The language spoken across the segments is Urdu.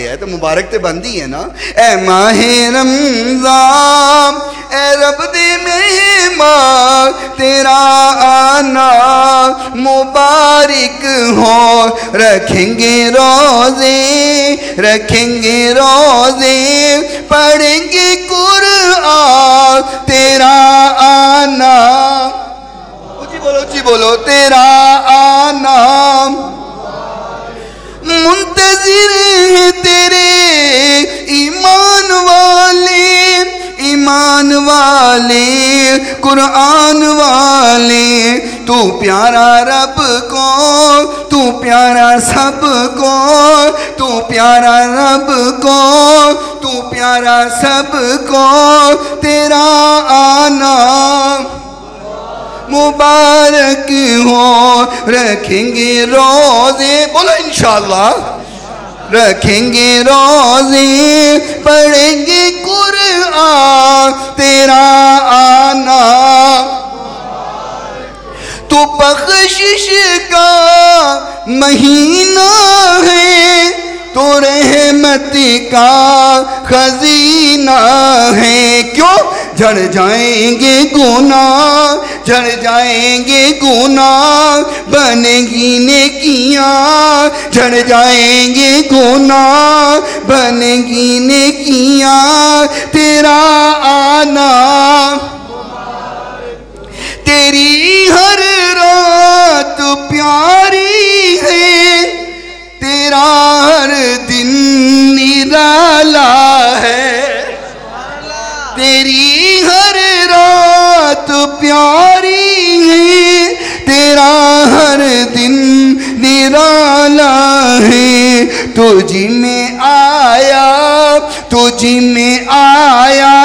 ہے تو مبارک تے بندی ہے نا. اے ماہ رمضان اے رب دے مہمان تیرا آنا مبارک ہو. رکھیں گے روزے پڑھیں گے قرآن تیرا آنا. اچھی بولو تیرا آنا منتظر ہیں تیرے ایمان والے قرآن والے. تو پیارا رب کو تو پیارا سب کو تو پیارا رب کو تو پیارا سب کو تیرا آنا مبارک ہو. رکھیں گے روزے بولو انشاءاللہ رکھیں گے روزے پڑھیں گے قرآن تیرا آنا. تو بخشش کا مہینہ ہے تو رحمت کا خزینہ ہے. کیوں جھڑ جائیں گے گناہ بنیں گی نیکیاں. جھڑ جائیں گے گناہ بنیں گی نیکیاں تیرا آنا. تیری ہر رات پیاری ہے تیرا ہر دن نرالا ہے. تیری ہر رات پیاری ہے تیرا ہر دن نرالا ہے. تجھ میں آیا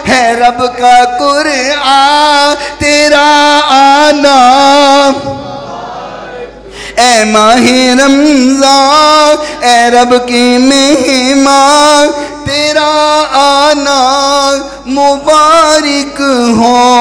ہے رب کا قرآن تیرا آنا. اے ماہ رمضان اے رب کے مہمان